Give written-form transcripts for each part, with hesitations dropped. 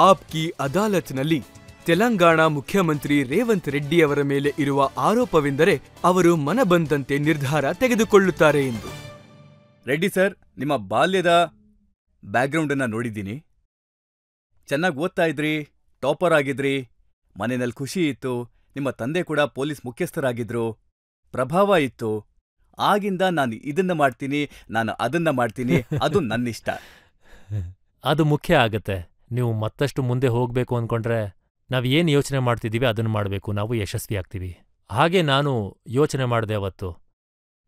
App ಕಿ ಅದಾಲತ್ನಲ್ಲಿ ತೆಲಂಗಾಣ ಮುಖ್ಯಮಂತ್ರಿ ರೇವಂತ್ ರೆಡ್ಡಿ ಅವರ ಮೇಲೆ ಇರುವ ಆರೋಪವೆಂದರೆ ಅವರು ಮನಬಂದಂತೆ ನಿರ್ಧಾರ ತೆಗೆದುಕೊಳ್ಳುತ್ತಾರೆ ಎಂದು. ರೆಡ್ಡಿ ಸರ್, ನಿಮ್ಮ ಬಾಲ್ಯದ ಬ್ಯಾಕ್ಗ್ರೌಂಡ್ ಅನ್ನ ನೋಡಿದ್ದೀನಿ. ಚೆನ್ನಾಗಿ ಓದ್ತಾ ಇದ್ರಿ, ಟಾಪರ್ ಆಗಿದ್ರಿ, ಮನೆಯಲ್ಲಿ ಖುಷಿ ಇತ್ತು, ನಿಮ್ಮ ತಂದೆ ಕೂಡ ಪೊಲೀಸ್ ಮುಖ್ಯಸ್ಥರಾಗಿದ್ರು, ಪ್ರಭಾವ ಇತ್ತು. ಆಗಿಂದ ನಾನು ಇದನ್ನ ಮಾಡ್ತೀನಿ, ನಾನು ಅದನ್ನ ಮಾಡ್ತೀನಿ, ಅದು ನನ್ನಿಷ್ಟ. ಅದು ಮುಖ್ಯ ಆಗತ್ತೆ. ನೀವು ಮತ್ತಷ್ಟು ಮುಂದೆ ಹೋಗ್ಬೇಕು ಅನ್ಕೊಂಡ್ರೆ ನಾವ್ ಏನ್ ಯೋಚನೆ ಮಾಡ್ತಿದ್ದೀವಿ ಅದನ್ನ ಮಾಡಬೇಕು, ನಾವು ಯಶಸ್ವಿ ಆಗ್ತೀವಿ. ಹಾಗೆ ನಾನು ಯೋಚನೆ ಮಾಡಿದೆ ಅವತ್ತು.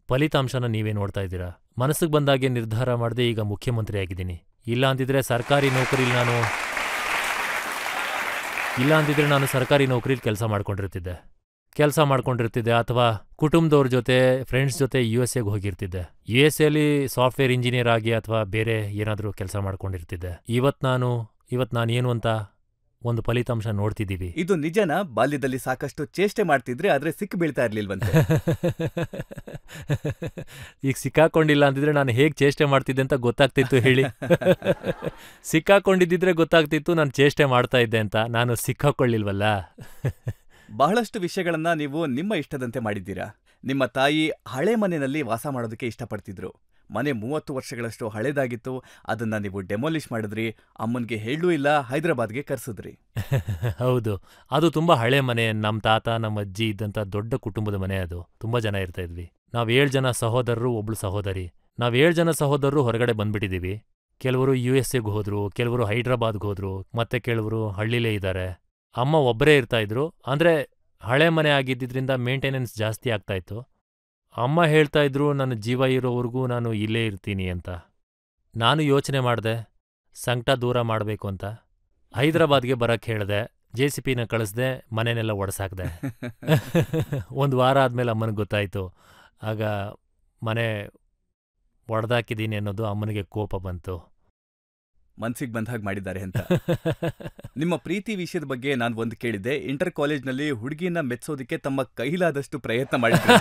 ಫಲಿತಾಂಶನ ನೀವೇ ನೋಡ್ತಾ ಇದ್ದೀರಾ. ಮನಸ್ಸಿಗೆ ಬಂದಾಗೆ ನಿರ್ಧಾರ ಮಾಡದೆ ಈಗ ಮುಖ್ಯಮಂತ್ರಿ ಆಗಿದ್ದೀನಿ. ಇಲ್ಲ ಅಂದಿದ್ರೆ ನಾನು ಸರ್ಕಾರಿ ನೌಕರಿಲಿ ಕೆಲಸ ಮಾಡ್ಕೊಂಡಿರ್ತಿದ್ದೆ ಅಥವಾ ಕುಟುಂಬದವ್ರ ಜೊತೆ, ಫ್ರೆಂಡ್ಸ್ ಜೊತೆ USA ಹೋಗಿರ್ತಿದ್ದೆ. USA ಸಾಫ್ಟ್ವೇರ್ ಇಂಜಿನಿಯರ್ ಆಗಿ ಅಥವಾ ಬೇರೆ ಏನಾದರೂ ಕೆಲಸ ಮಾಡ್ಕೊಂಡಿರ್ತಿದ್ದೆ. ಇವತ್ ನಾನು ಏನು ಅಂತ ಒಂದು ಫಲಿತಾಂಶ ನೋಡ್ತಿದ್ದೀವಿ. ಇದು ನಿಜನಾ? ಬಾಲ್ಯದಲ್ಲಿ ಸಾಕಷ್ಟು ಚೇಷ್ಟೆ ಮಾಡ್ತಿದ್ರೆ, ಆದ್ರೆ ಸಿಕ್ಕು ಬೀಳ್ತಾ ಇರ್ಲಿಲ್ವಂತೆ. ಈಗ ಸಿಕ್ಕಾಕೊಂಡಿಲ್ಲ ಅಂತಿದ್ರೆ ನಾನು ಹೇಗ್ ಚೇಷ್ಟೆ ಮಾಡ್ತಿದ್ದೆ ಅಂತ ಗೊತ್ತಾಗ್ತಿತ್ತು ಹೇಳಿ. ಸಿಕ್ಕಾಕೊಂಡಿದ್ದಿದ್ರೆ ಗೊತ್ತಾಗ್ತಿತ್ತು ನಾನು ಚೇಷ್ಟೆ ಮಾಡ್ತಾ ಇದ್ದೆ ಅಂತ. ನಾನು ಸಿಕ್ಕಾಕೊಳ್ಳಿಲ್ವಲ್ಲ. ಬಹಳಷ್ಟು ವಿಷಯಗಳನ್ನ ನೀವು ನಿಮ್ಮ ಇಷ್ಟದಂತೆ ಮಾಡಿದ್ದೀರಾ. ನಿಮ್ಮ ತಾಯಿ ಹಳೆ ಮನೆಯಲ್ಲಿ ವಾಸ ಮಾಡೋದಕ್ಕೆ ಇಷ್ಟಪಡ್ತಿದ್ರು. ಮನೆ 30 ವರ್ಷಗಳಷ್ಟು ಹಳೇದಾಗಿತ್ತು. ಅದನ್ನ ನೀವು ಡೆಮೊಲಿಷ್ ಮಾಡಿದ್ರಿ. ಅಮ್ಮನ್ಗೆ ಹೇಳೂ ಇಲ್ಲ, ಹೈದರಾಬಾದ್ಗೆ ಕರ್ಸಿದ್ರಿ. ಹೌದು, ಅದು ತುಂಬಾ ಹಳೆ ಮನೆ. ನಮ್ಮ ತಾತ, ನಮ್ಮ ಅಜ್ಜಿ ಇದ್ದಂಥ ದೊಡ್ಡ ಕುಟುಂಬದ ಮನೆ ಅದು. ತುಂಬಾ ಜನ ಇರ್ತಾ ಇದ್ವಿ. ನಾವ್ 7 ಜನ ಸಹೋದರರು, ಒಬ್ಳು ಸಹೋದರಿ. ನಾವ್ 7 ಜನ ಸಹೋದರರು ಹೊರಗಡೆ ಬಂದ್ಬಿಟ್ಟಿದೀವಿ. ಕೆಲವರು USA ಹೋದ್ರು, ಕೆಲವರು ಹೈದ್ರಾಬಾದ್ಗೆ ಹೋದ್ರು, ಮತ್ತೆ ಕೆಲವರು ಹಳ್ಳಿಲೇ ಇದ್ದಾರೆ. ಅಮ್ಮ ಒಬ್ಬರೇ ಇರ್ತಾ ಇದ್ರು. ಅಂದ್ರೆ ಹಳೆ ಮನೆ ಆಗಿದ್ದಿದ್ರಿಂದ ಮೇಂಟೆನೆನ್ಸ್ ಜಾಸ್ತಿ ಆಗ್ತಾ ಇತ್ತು. ಅಮ್ಮ ಹೇಳ್ತಾ ಇದ್ರು ನನ್ನ ಜೀವ ಇರೋವರೆಗೂ ನಾನು ಇಲ್ಲೇ ಇರ್ತೀನಿ ಅಂತ. ನಾನು ಯೋಚನೆ ಮಾಡ್ದೆ, ಸಂಕಟ ದೂರ ಮಾಡಬೇಕು ಅಂತ ಹೈದರಾಬಾದ್ಗೆ ಬರಕ್ಕೆ ಹೇಳ್ದೆ. JCPನ ಕಳಿಸ್ದೆ, ಮನೆನೆಲ್ಲ ಒಡ್ಸಾಕ್ದೆ. 1 ವಾರ ಆದ್ಮೇಲೆ ಅಮ್ಮನಿಗೆ ಗೊತ್ತಾಯ್ತು. ಆಗ ಮನೆ ಒಡೆದಾಕಿದ್ದೀನಿ ಅನ್ನೋದು ಅಮ್ಮನಿಗೆ ಕೋಪ ಬಂತು. ಮನ್ಸಿಗೆ ಬಂದ ಹಾಗೆ ಮಾಡಿದ್ದಾರೆ ಅಂತ. ನಿಮ್ಮ ಪ್ರೀತಿ ವಿಷಯದ ಬಗ್ಗೆ ನಾನು ಒಂದು ಕೇಳಿದ್ದೆ. ಇಂಟರ್ ಕಾಲೇಜ್ನಲ್ಲಿ ಹುಡುಗಿನ ಮೆಚ್ಚೋದಕ್ಕೆ ತಮ್ಮ ಕೈಲಾದಷ್ಟು ಪ್ರಯತ್ನ ಮಾಡಿದ್ರು.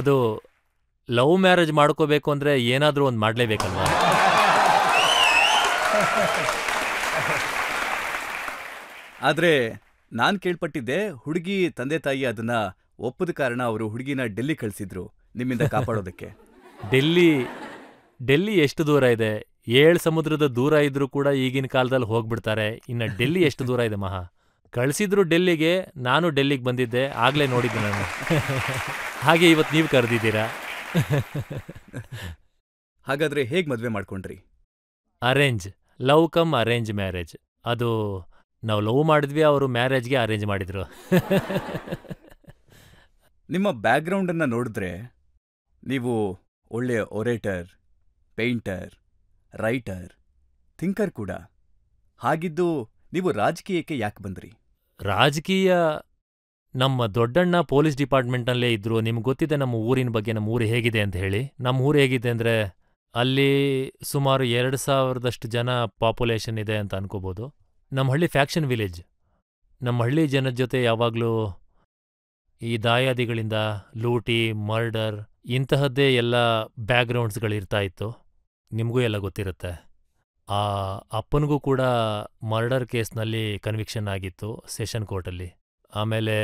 ಅದು ಲವ್ ಮ್ಯಾರೇಜ್ ಮಾಡ್ಕೋಬೇಕು ಅಂದ್ರೆ ಏನಾದ್ರೂ ಒಂದು ಮಾಡ್ಲೇಬೇಕಲ್ವಾ? ಆದ್ರೆ ನಾನ್ ಕೇಳ್ಪಟ್ಟಿದ್ದೆ, ಹುಡುಗಿ ತಂದೆ ತಾಯಿ ಅದನ್ನ ಒಪ್ಪದ ಕಾರಣ ಅವರು ಹುಡುಗಿನ ಡೆಲ್ಲಿ ಕಳಿಸಿದ್ರು ನಿಮ್ಮಿಂದ ಕಾಪಾಡೋದಕ್ಕೆ. ಡೆಲ್ಲಿ ಎಷ್ಟು ದೂರ ಇದೆ? 7 ಸಮುದ್ರದ ದೂರ ಇದ್ರೂ ಕೂಡ ಈಗಿನ ಕಾಲದಲ್ಲಿ ಹೋಗ್ಬಿಡ್ತಾರೆ. ಇನ್ನು ಡೆಲ್ಲಿ ಎಷ್ಟು ದೂರ ಇದೆ ಮಹಾ? ಕಳಿಸಿದ್ರು ಡೆಲ್ಲಿಗೆ, ನಾನು ಡೆಲ್ಲಿಗೆ ಬಂದಿದ್ದೆ, ಆಗ್ಲೇ ನೋಡಿದ್ದೆ ನಾನು. ಹಾಗೆ ಇವತ್ತು ನೀವು ಕರೆದಿದ್ದೀರಾ. ಹಾಗಾದ್ರೆ ಹೇಗ್ ಮದ್ವೆ ಮಾಡ್ಕೊಂಡ್ರಿ? Love come arrange marriage. ಅದು ನಾವು ಲವ್ ಮಾಡಿದ್ವಿ, ಅವರು ಮ್ಯಾರೇಜ್ಗೆ ಅರೇಂಜ್ ಮಾಡಿದ್ರು. ನಿಮ್ಮ ಬ್ಯಾಕ್ಗ್ರೌಂಡ್ ಅನ್ನ ನೋಡಿದ್ರೆ ನೀವು ಒಳ್ಳೆಯ ಒರೇಟರ್, ಪೇಂಟರ್, ರೈಟರ್, ಥಿಂಕರ್ ಕೂಡ. ಹಾಗಿದ್ದು ನೀವು ರಾಜಕೀಯಕ್ಕೆ ಯಾಕೆ ಬಂದ್ರಿ? ರಾಜಕೀಯ ನಮ್ಮ ದೊಡ್ಡಣ್ಣ ಪೊಲೀಸ್ ಡಿಪಾರ್ಟ್ಮೆಂಟ್ನಲ್ಲೇ ಇದ್ರು. ನಿಮ್ಗೆ ಗೊತ್ತಿದೆ ನಮ್ಮ ಊರಿನ ಬಗ್ಗೆ, ನಮ್ಮ ಊರು ಹೇಗಿದೆ ಅಂತ ಹೇಳಿ. ನಮ್ಮ ಊರು ಹೇಗಿದೆ ಅಂದರೆ ಅಲ್ಲಿ ಸುಮಾರು 2000ದಷ್ಟು ಜನ ಪಾಪ್ಯುಲೇಷನ್ ಇದೆ ಅಂತ ಅನ್ಕೋಬೋದು. ನಮ್ಮ ಹಳ್ಳಿ ಫ್ಯಾಕ್ಷನ್ ವಿಲೇಜ್. ನಮ್ಮ ಹಳ್ಳಿ ಜನದ ಜೊತೆ ಯಾವಾಗಲೂ ಈ ದಾಯಾದಿಗಳಿಂದ ಲೂಟಿ, ಮರ್ಡರ್ ಇಂತಹದ್ದೇ ಎಲ್ಲ ಬ್ಯಾಕ್ಗ್ರೌಂಡ್ಸ್ಗಳಿರ್ತಾ ಇತ್ತು. ನಿಮಗೂ ಎಲ್ಲ ಗೊತ್ತಿರುತ್ತೆ. ಆ ಅಪ್ಪನಿಗೂ ಕೂಡ ಮರ್ಡರ್ ಕೇಸ್ನಲ್ಲಿ ಕನ್ವಿಕ್ಷನ್ ಆಗಿತ್ತು ಸೆಷನ್ ಕೋರ್ಟಲ್ಲಿ. ಆಮೇಲೆ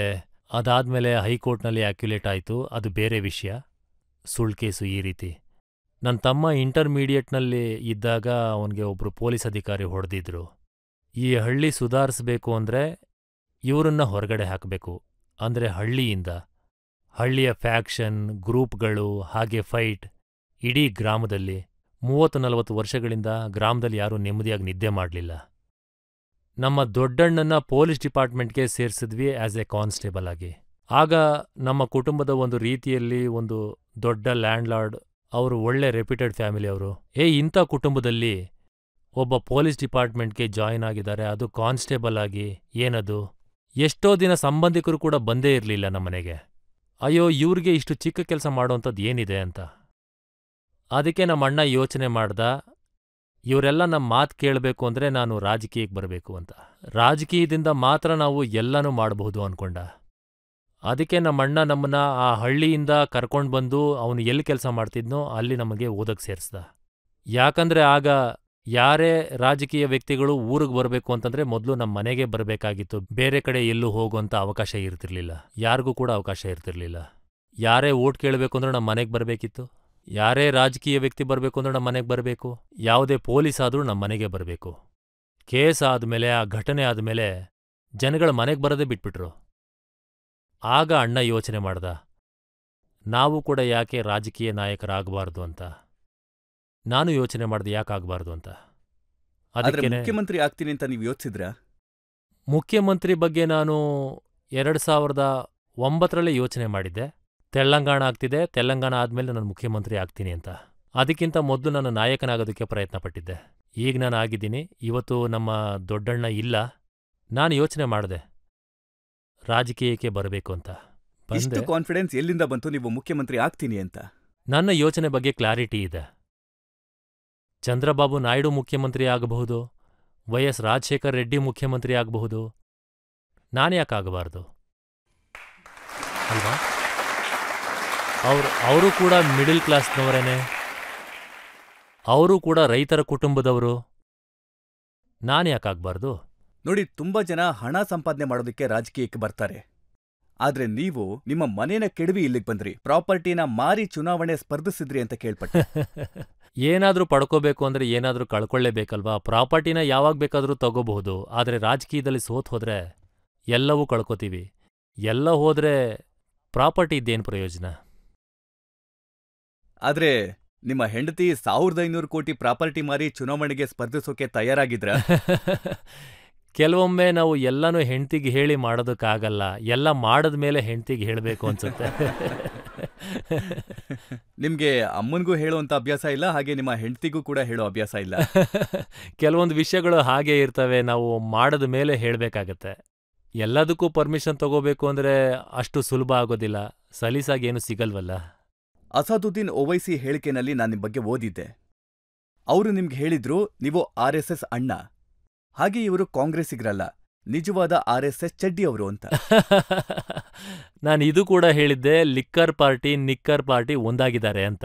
ಅದಾದ್ಮೇಲೆ ಹೈಕೋರ್ಟ್ನಲ್ಲಿ ಆಕ್ಯುಲೇಟ್ ಆಯಿತು. ಅದು ಬೇರೆ ವಿಷಯ, ಸುಳ್ಳು ಕೇಸು ಈ ರೀತಿ. ನನ್ನ ತಮ್ಮ ಇಂಟರ್ಮೀಡಿಯೇಟ್ನಲ್ಲಿ ಇದ್ದಾಗ ಅವನಿಗೆ ಒಬ್ಬರು ಪೊಲೀಸ್ ಅಧಿಕಾರಿ ಹೊಡೆದಿದ್ರು. ಈ ಹಳ್ಳಿ ಸುಧಾರಿಸ್ಬೇಕು ಅಂದರೆ ಇವರನ್ನ ಹೊರಗಡೆ ಹಾಕಬೇಕು. ಅಂದರೆ ಹಳ್ಳಿಯಿಂದ. ಹಳ್ಳಿಯ ಫ್ಯಾಕ್ಷನ್, ಗ್ರೂಪ್ಗಳು, ಹಾಗೆ ಫೈಟ್ ಇಡೀ ಗ್ರಾಮದಲ್ಲಿ 30-40 ವರ್ಷಗಳಿಂದ ಗ್ರಾಮದಲ್ಲಿ ಯಾರೂ ನೆಮ್ಮದಿಯಾಗಿ ನಿದ್ದೆ ಮಾಡಲಿಲ್ಲ. ನಮ್ಮ ದೊಡ್ಡಣ್ಣನ ಪೊಲೀಸ್ ಡಿಪಾರ್ಟ್ಮೆಂಟ್ಗೆ ಸೇರಿಸಿದ್ವಿ ಆಸ್ ಎ ಕಾನ್ಸ್ಟೇಬಲ್ ಆಗಿ. ಆಗ ನಮ್ಮ ಕುಟುಂಬದ ಒಂದು ರೀತಿಯಲ್ಲಿ ಒಂದು ದೊಡ್ಡ ಲ್ಯಾಂಡ್ಲಾರ್ಡ್, ಅವರು ಒಳ್ಳೆ ರೆಪ್ಯೂಟೆಡ್ ಫ್ಯಾಮಿಲಿ ಅವರು. ಇಂಥ ಕುಟುಂಬದಲ್ಲಿ ಒಬ್ಬ ಪೊಲೀಸ್ ಡಿಪಾರ್ಟ್ಮೆಂಟ್ಗೆ ಜಾಯಿನ್ ಆಗಿದ್ದಾರೆ, ಅದು ಕಾನ್ಸ್ಟೇಬಲ್ ಆಗಿ. ಏನದು? ಎಷ್ಟೋ ದಿನ ಸಂಬಂಧಿಕರು ಕೂಡ ಬಂದೇ ಇರಲಿಲ್ಲ ನಮ್ಮನೆಗೆ. ಅಯ್ಯೋ, ಇವ್ರಿಗೆ ಇಷ್ಟು ಚಿಕ್ಕ ಕೆಲಸ ಮಾಡೋಂಥದ್ದು ಏನಿದೆ ಅಂತ. ಅದಕ್ಕೆ ನಮ್ಮ ಅಣ್ಣ ಯೋಚನೆ ಮಾಡ್ದ, ಇವರೆಲ್ಲ ನಮ್ಮ ಮಾತು ಕೇಳಬೇಕು ಅಂದರೆ ನಾನು ರಾಜಕೀಯಕ್ಕೆ ಬರಬೇಕು ಅಂತ. ರಾಜಕೀಯದಿಂದ ಮಾತ್ರ ನಾವು ಎಲ್ಲನೂ ಮಾಡಬಹುದು ಅನ್ಕೊಂಡ. ಅದಕ್ಕೆ ನಮ್ಮಣ್ಣ ನಮ್ಮನ್ನ ಆ ಹಳ್ಳಿಯಿಂದ ಕರ್ಕೊಂಡು ಬಂದು ಅವನು ಎಲ್ಲಿ ಕೆಲಸ ಮಾಡ್ತಿದ್ನೋ ಅಲ್ಲಿ ನಮಗೆ ಓದಕ್ಕೆ ಸೇರಿಸ್ದ. ಯಾಕಂದ್ರೆ ಆಗ ಯಾರೇ ರಾಜಕೀಯ ವ್ಯಕ್ತಿಗಳು ಊರಿಗೆ ಬರಬೇಕು ಅಂತಂದ್ರೆ ಮೊದಲು ನಮ್ಮ ಮನೆಗೆ ಬರಬೇಕಾಗಿತ್ತು. ಬೇರೆ ಕಡೆ ಎಲ್ಲೂ ಹೋಗುವಂಥ ಅವಕಾಶ ಇರ್ತಿರ್ಲಿಲ್ಲ, ಯಾರಿಗೂ ಕೂಡ ಅವಕಾಶ ಇರ್ತಿರ್ಲಿಲ್ಲ. ಯಾರೇ ಓಟ್ ಕೇಳಬೇಕು ಅಂದ್ರೆ ನಮ್ಮ ಮನೆಗೆ ಬರಬೇಕಿತ್ತು, ಯಾರೇ ರಾಜಕೀಯ ವ್ಯಕ್ತಿ ಬರಬೇಕು ಅಂದ್ರೆ ನಮ್ಮ ಮನೆಗೆ ಬರಬೇಕು, ಯಾವುದೇ ಪೊಲೀಸ್ ಆದರೂ ನಮ್ಮ ಮನೆಗೆ ಬರಬೇಕು. ಕೇಸ್ ಆದಮೇಲೆ, ಆ ಘಟನೆ ಆದಮೇಲೆ ಜನಗಳ ಮನೆಗೆ ಬರೋದೇ ಬಿಟ್ಬಿಟ್ರು. ಆಗ ಅಣ್ಣ ಯೋಚನೆ ಮಾಡ್ದ, ನಾವು ಕೂಡ ಯಾಕೆ ರಾಜಕೀಯ ನಾಯಕರಾಗಬಾರ್ದು ಅಂತ. ನಾನು ಯೋಚನೆ ಮಾಡ್ದೆ ಯಾಕಾಗಬಾರ್ದು ಅಂತ. ಆದ್ರೆ ಅದಕ್ಕೇನೆ ಮುಖ್ಯಮಂತ್ರಿ ಆಗ್ತೀನಿ ಅಂತ ನೀವು ಯೋಚಿಸಿದ್ರಾ? ಮುಖ್ಯಮಂತ್ರಿ ಬಗ್ಗೆ ನಾನು 2009ರಲ್ಲಿ ಯೋಚನೆ ಮಾಡಿದ್ದೆ. ತೆಲಂಗಾಣ ಆಗ್ತಿದೆ, ತೆಲಂಗಾಣ ಆದಮೇಲೆ ನಾನು ಮುಖ್ಯಮಂತ್ರಿ ಆಗ್ತೀನಿ ಅಂತ. ಅದಕ್ಕಿಂತ ಮೊದಲು ನಾನು ನಾಯಕನಾಗೋದಕ್ಕೆ ಪ್ರಯತ್ನ ಪಟ್ಟಿದ್ದೆ. ಈಗ ನಾನು ಆಗಿದ್ದೀನಿ. ಇವತ್ತು ನಮ್ಮ ದೊಡ್ಡಣ್ಣ ಇಲ್ಲ. ನಾನು ಯೋಚನೆ ಮಾಡಿದೆ ರಾಜಕೀಯಕ್ಕೆ ಬರಬೇಕು ಅಂತ. ಇಷ್ಟು ಬಂದೆ. ಕಾನ್ಫಿಡೆನ್ಸ್ ಎಲ್ಲಿಂದ ಬಂತು ನೀವು ಮುಖ್ಯಮಂತ್ರಿ ಆಗ್ತೀನಿ ಅಂತ? ನನ್ನ ಯೋಚನೆ ಬಗ್ಗೆ ಕ್ಲಾರಿಟಿ ಇದೆ. ಚಂದ್ರಬಾಬು ನಾಯ್ಡು ಮುಖ್ಯಮಂತ್ರಿ ಆಗಬಹುದು, ವೈ.ಎಸ್. ರಾಜಶೇಖರ್ ರೆಡ್ಡಿ ಮುಖ್ಯಮಂತ್ರಿ ಆಗಬಹುದು, ನಾನ್ಯಾಕಾಗಬಾರ್ದು ಅಲ್ವಾ? ಅವರು ಕೂಡ ಮಿಡಿಲ್ ಕ್ಲಾಸ್ನವರೇನೆ, ಅವರು ಕೂಡ ರೈತರ ಕುಟುಂಬದವರು. ನಾನ್ಯಾಕಾಗಬಾರ್ದು? ನೋಡಿ, ತುಂಬಾ ಜನ ಹಣ ಸಂಪಾದನೆ ಮಾಡೋದಕ್ಕೆ ರಾಜಕೀಯಕ್ಕೆ ಬರ್ತಾರೆ. ಆದ್ರೆ ನೀವು ನಿಮ್ಮ ಮನೇನ ಕೆಡವಿ ಇಲ್ಲಿಗೆ ಬಂದ್ರಿ, ಪ್ರಾಪರ್ಟಿನ ಮಾರಿ ಚುನಾವಣೆ ಸ್ಪರ್ಧಿಸಿದ್ರಿ ಅಂತ ಕೇಳ್ಪಟ್ಟೆ. ಏನಾದ್ರೂ ಪಡ್ಕೋಬೇಕು ಅಂದ್ರೆ ಏನಾದ್ರೂ ಕಳ್ಕೊಳ್ಳೇಬೇಕಲ್ವಾ? ಪ್ರಾಪರ್ಟಿನ ಯಾವಾಗ ಬೇಕಾದ್ರೂ ತಗೋಬಹುದು, ಆದ್ರೆ ರಾಜಕೀಯದಲ್ಲಿ ಸೋತ್ ಹೋದ್ರೆ ಎಲ್ಲವೂ ಕಳ್ಕೊತೀವಿ. ಎಲ್ಲ ಹೋದ್ರೆ ಪ್ರಾಪರ್ಟಿ ಇದ್ದೇನು ಪ್ರಯೋಜನ? ಆದ್ರೆ ನಿಮ್ಮ ಹೆಂಡತಿ 1500 ಕೋಟಿ ಪ್ರಾಪರ್ಟಿ ಮಾರಿ ಚುನಾವಣೆಗೆ ಸ್ಪರ್ಧಿಸೋಕೆ ತಯಾರಾಗಿದ್ರ? ಕೆಲವೊಮ್ಮೆ ನಾವು ಎಲ್ಲನೂ ಹೆಂಡ್ತಿಗೆ ಹೇಳಿ ಮಾಡೋದಕ್ಕಾಗಲ್ಲ, ಎಲ್ಲ ಮಾಡಿದ್ಮೇಲೆ ಹೆಂಡ್ತಿಗೆ ಹೇಳಬೇಕು ಅನ್ಸುತ್ತೆ. ನಿಮ್ಗೆ ಅಮ್ಮನ್ಗೂ ಹೇಳುವಂತ ಅಭ್ಯಾಸ ಇಲ್ಲ, ಹಾಗೆ ನಿಮ್ಮ ಹೆಂಡತಿಗೂ ಕೂಡ ಹೇಳೋ ಅಭ್ಯಾಸ ಇಲ್ಲ. ಕೆಲವೊಂದು ವಿಷಯಗಳು ಹಾಗೇ ಇರ್ತವೆ, ನಾವು ಮಾಡಿದ ಮೇಲೆ ಹೇಳಬೇಕಾಗತ್ತೆ. ಎಲ್ಲದಕ್ಕೂ ಪರ್ಮಿಷನ್ ತಗೋಬೇಕು ಅಂದ್ರೆ ಅಷ್ಟು ಸುಲಭ ಆಗೋದಿಲ್ಲ, ಸಲೀಸಾಗಿ ಏನು ಸಿಗಲ್ವಲ್ಲ. ಅಸಾದುದ್ದೀನ್ ಓವೈಸಿ ಹೇಳಿಕೆನಲ್ಲಿ ನಾನು ನಿಮ್ ಬಗ್ಗೆ ಓದಿದ್ದೆ. ಅವರು ನಿಮ್ಗೆ ಹೇಳಿದ್ರು ನೀವು RSS ಅಣ್ಣ, ಹಾಗೆ ಇವರು ಕಾಂಗ್ರೆಸ್ಸಿಗರಲ್ಲ, ನಿಜವಾದ RSS ಚಡ್ಡಿ ಅವರು ಅಂತ. ನಾನು ಇದು ಕೂಡ ಹೇಳಿದ್ದೆ, ಲಿಕ್ಕರ್ ಪಾರ್ಟಿ ನಿಕ್ಕರ್ ಪಾರ್ಟಿ ಒಂದಾಗಿದ್ದಾರೆ ಅಂತ.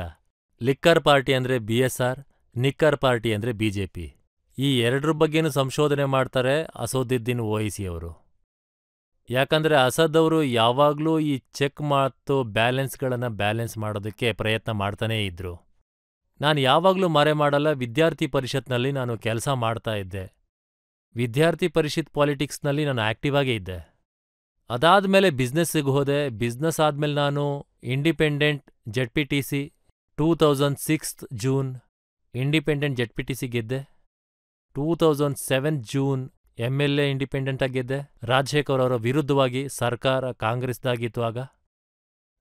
ಲಿಕ್ಕರ್ ಪಾರ್ಟಿ ಅಂದ್ರೆ BSR, ನಿಕ್ಕರ್ ಪಾರ್ಟಿ ಅಂದ್ರೆ BJP. ಈ ಎರಡರ ಬಗ್ಗೆನೂ ಸಂಶೋಧನೆ ಮಾಡ್ತಾರೆ ಅಸದುದ್ದೀನ್ ಓವೈಸಿ ಅವರು. ಯಾಕಂದ್ರೆ ಅಸದ್ ಅವರು ಯಾವಾಗ್ಲೂ ಈ ಚೆಕ್ ಮತ್ತು ಬ್ಯಾಲೆನ್ಸ್ಗಳನ್ನು ಬ್ಯಾಲೆನ್ಸ್ ಮಾಡೋದಕ್ಕೆ ಪ್ರಯತ್ನ ಮಾಡ್ತಾನೇ ಇದ್ರು. ನಾನು ಯಾವಾಗ್ಲೂ ಮರೆ ಮಾಡಲ್ಲ, ವಿದ್ಯಾರ್ಥಿ ಪರಿಷತ್ನಲ್ಲಿ ನಾನು ಕೆಲಸ ಮಾಡ್ತಾ ಇದ್ದೆ. ವಿದ್ಯಾರ್ಥಿ ಪರಿಷತ್ ಪಾಲಿಟಿಕ್ಸ್ನಲ್ಲಿ ನಾನು ಆಕ್ಟಿವ್ ಆಗೇ ಇದ್ದೆ. ಅದಾದ್ಮೇಲೆ ಬಿಸ್ನೆಸ್ಸಿಗೆ ಹೋದೆ. ಬಿಸ್ನೆಸ್ ಆದ್ಮೇಲೆ ನಾನು independent ZPTC 2006 June independent ZPTC ಗೆದ್ದೆ. 2007 ಜೂನ್ MLA ಇಂಡಿಪೆಂಡೆಂಟ್ ಆಗಿದ್ದೆ. ರಾಜಶೇಖರ್ ಅವರ ವಿರುದ್ಧವಾಗಿ ಸರ್ಕಾರ ಕಾಂಗ್ರೆಸ್ದಾಗಿತ್ತು. ಆಗ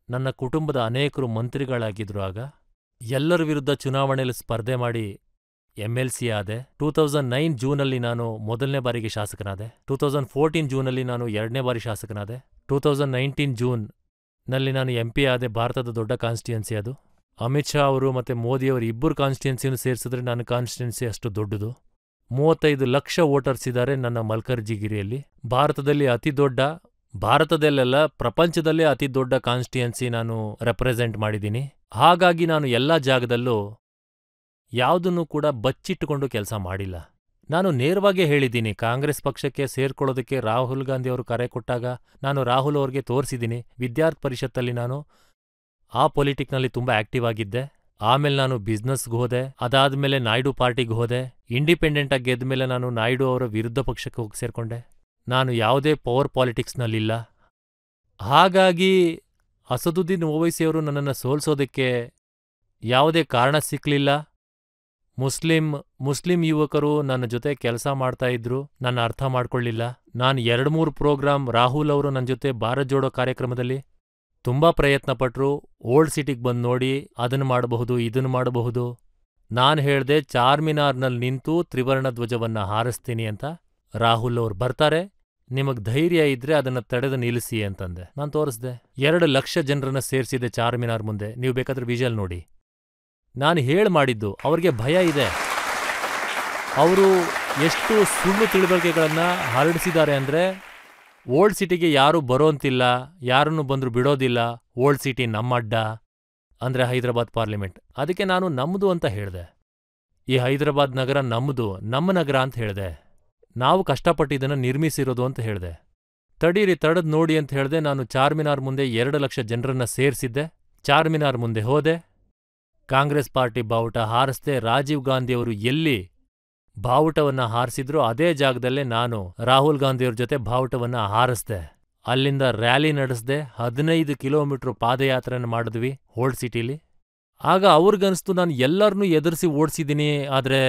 ನನ್ನ ಕುಟುಂಬದ ಅನೇಕರು ಮಂತ್ರಿಗಳಾಗಿದ್ರು. ಆಗ ಎಲ್ಲರ ವಿರುದ್ಧ ಚುನಾವಣೆಯಲ್ಲಿ ಸ್ಪರ್ಧೆ ಮಾಡಿ MLC ಆದೆ. 2009 ಜೂನಲ್ಲಿ ನಾನು ಮೊದಲನೇ ಬಾರಿಗೆ ಶಾಸಕನಾದೆ. 2014 ಜೂನಲ್ಲಿ ನಾನು 2ನೇ ಬಾರಿ ಶಾಸಕನಾದೆ. 2019 ಜೂನ್ನಲ್ಲಿ ನಾನು MP ಆದೆ. ಭಾರತದ ದೊಡ್ಡ ಕಾನ್ಸ್ಟಿಟ್ಯೂನ್ಸಿ ಅದು. ಅಮಿತ್ ಶಾ ಅವರು ಮತ್ತು ಮೋದಿಯವರು ಇಬ್ಬರು ಕಾನ್ಸ್ಟಿಟ್ಯೂನ್ಸಿನೂ ಸೇರಿಸಿದ್ರೆ ನನ್ನ ಕಾನ್ಸ್ಟಿಟ್ಯೂನ್ಸಿ ಅಷ್ಟು ದೊಡ್ಡದು. 35 ಲಕ್ಷ ವೋಟರ್ಸ್ ಇದ್ದಾರೆ ನನ್ನ ಮಲ್ಕರ್ಜಿಗಿರಿಯಲ್ಲಿ. ಭಾರತದಲ್ಲಿ ಅತಿ ದೊಡ್ಡ, ಭಾರತದಲ್ಲೆಲ್ಲ ಪ್ರಪಂಚದಲ್ಲೇ ಅತಿ ದೊಡ್ಡ ಕಾನ್ಸ್ಟಿಟ್ಯೂನ್ಸಿ ನಾನು ರೆಪ್ರೆಸೆಂಟ್ ಮಾಡಿದ್ದೀನಿ. ಹಾಗಾಗಿ ನಾನು ಎಲ್ಲ ಜಾಗದಲ್ಲೂ ಯಾವುದನ್ನೂ ಕೂಡ ಬಚ್ಚಿಟ್ಟುಕೊಂಡು ಕೆಲಸ ಮಾಡಿಲ್ಲ. ನಾನು ನೇರವಾಗೇ ಹೇಳಿದ್ದೀನಿ, ಕಾಂಗ್ರೆಸ್ ಪಕ್ಷಕ್ಕೆ ಸೇರ್ಕೊಳ್ಳೋದಕ್ಕೆ ರಾಹುಲ್ ಗಾಂಧಿ ಅವರು ಕರೆ ಕೊಟ್ಟಾಗ ನಾನು ರಾಹುಲ್ ಅವ್ರಿಗೆ ತೋರಿಸಿದ್ದೀನಿ. ವಿದ್ಯಾರ್ಥಿ ಪರಿಷತ್ತಲ್ಲಿ ನಾನು ಆ ಪೊಲಿಟಿಕ್ನಲ್ಲಿ ತುಂಬ ಆಕ್ಟಿವ್ ಆಗಿದ್ದೆ. ಆಮೇಲೆ ನಾನು ಬಿಸ್ನೆಸ್ಗೆ ಹೋದೆ. ಅದಾದ್ಮೇಲೆ ನಾಯ್ಡು ಪಾರ್ಟಿಗೆ ಹೋದೆ. ಇಂಡಿಪೆಂಡೆಂಟಾಗಿ ಗೆದ್ಮೇಲೆ ನಾನು ನಾಯ್ಡು ಅವರ ವಿರುದ್ಧ ಪಕ್ಷಕ್ಕೆ ಹೋಗಿ ಸೇರ್ಕೊಂಡೆ. ನಾನು ಯಾವುದೇ ಪವರ್ ಪಾಲಿಟಿಕ್ಸ್ನಲ್ಲಿಲ್ಲ. ಹಾಗಾಗಿ ಅಸದುದ್ದೀನ್ ಓವೈಸಿಯವರು ನನ್ನನ್ನು ಸೋಲ್ಸೋದಕ್ಕೆ ಯಾವುದೇ ಕಾರಣ ಸಿಕ್ಕಲಿಲ್ಲ. ಮುಸ್ಲಿಂ ಯುವಕರು ನನ್ನ ಜೊತೆ ಕೆಲಸ ಮಾಡ್ತಾ ಇದ್ರು, ನನ್ನ ಅರ್ಥ ಮಾಡ್ಕೊಳ್ಳಿಲ್ಲ. ನಾನು 2-3 ಪ್ರೋಗ್ರಾಮ್ ರಾಹುಲ್ ಅವರು ನನ್ನ ಜೊತೆ ಭಾರತ್ ಜೋಡೋ ಕಾರ್ಯಕ್ರಮದಲ್ಲಿ ತುಂಬಾ ಪ್ರಯತ್ನ ಪಟ್ರು. ಓಲ್ಡ್ ಸಿಟಿಗೆ ಬಂದು ನೋಡಿ, ಅದನ್ನು ಮಾಡಬಹುದು, ಇದನ್ನು ಮಾಡಬಹುದು. ನಾನು ಹೇಳ್ದೆ ಚಾರ್ಮಿನಾರ್ನಲ್ಲಿ ನಿಂತು ತ್ರಿವರ್ಣ ಧ್ವಜವನ್ನ ಹಾರಿಸ್ತೀನಿ ಅಂತ. ರಾಹುಲ್ ಅವ್ರು ಬರ್ತಾರೆ, ನಿಮಗ್ ಧೈರ್ಯ ಇದ್ರೆ ಅದನ್ನ ತಡೆದು ನಿಲ್ಲಿಸಿ ಅಂತಂದೆ. ನಾನು ತೋರಿಸ್ದೆ. 2 ಲಕ್ಷ ಜನರನ್ನ ಸೇರಿಸಿದೆ ಚಾರ್ಮಿನಾರ್ ಮುಂದೆ. ನೀವು ಬೇಕಾದ್ರೆ ವಿಜುವಲ್ ನೋಡಿ. ನಾನು ಮಾಡಿದ್ದು ಅವ್ರಿಗೆ ಭಯ ಇದೆ. ಅವರು ಎಷ್ಟು ಸುಳ್ಳು ತಿಳುವಳಿಕೆಗಳನ್ನ ಹರಡಿಸಿದ್ದಾರೆ ಅಂದ್ರೆ, ಓಲ್ಡ್ ಸಿಟಿಗೆ ಯಾರೂ ಬರೋಂತಿಲ್ಲ, ಯಾರನ್ನು ಬಂದ್ರು ಬಿಡೋದಿಲ್ಲ, ಓಲ್ಡ್ ಸಿಟಿ ನಮ್ಮಡ್ಡ ಅಂದ್ರೆ ಹೈದರಾಬಾದ್ ಪಾರ್ಲಿಮೆಂಟ್. ಅದಕ್ಕೆ ನಾನು ನಮ್ದು ಅಂತ ಹೇಳ್ದೆ. ಈ ಹೈದರಾಬಾದ್ ನಗರ ನಮ್ದು, ನಮ್ಮ ನಗರ ಅಂತ ಹೇಳ್ದೆ. ನಾವು ಕಷ್ಟಪಟ್ಟಿದ್ದನ್ನ ನಿರ್ಮಿಸಿರೋದು ಅಂತ ಹೇಳ್ದೆ. ತಡೀರಿ, ತಡದ್ ನೋಡಿ ಅಂತ ಹೇಳ್ದೆ. ನಾನು ಚಾರ್ಮಿನಾರ್ ಮುಂದೆ 2 ಲಕ್ಷ ಜನರನ್ನ ಸೇರ್ಸಿದ್ದೆ. ಚಾರ್ಮಿನಾರ್ ಮುಂದೆ ಹೋದೆ, ಕಾಂಗ್ರೆಸ್ ಪಾರ್ಟಿ ಬಾವುಟ ಹಾರಿಸ್ದೆ. ರಾಜೀವ್ ಗಾಂಧಿಯವರು ಎಲ್ಲಿ ಬಾವುಟವನ್ನ ಹಾರಿಸಿದ್ರು ಅದೇ ಜಾಗದಲ್ಲೇ ನಾನು ರಾಹುಲ್ ಗಾಂಧಿಯವ್ರ ಜೊತೆ ಬಾವುಟವನ್ನ ಹಾರಿಸ್ದೆ. ಅಲ್ಲಿಂದ ರ್ಯಾಲಿ ನಡೆಸ್ದೆ. 15 ಕಿಲೋಮೀಟರ್ ಪಾದಯಾತ್ರೆನ ಮಾಡಿದ್ವಿ ಓಲ್ಡ್ ಸಿಟಿಲಿ. ಆಗ ಅವ್ರಿಗನ್ಸ್ತು ನಾನು ಎಲ್ಲರನ್ನೂ ಎದುರಿಸಿ ಓಡ್ಸಿದ್ದೀನಿ, ಆದ್ರೆ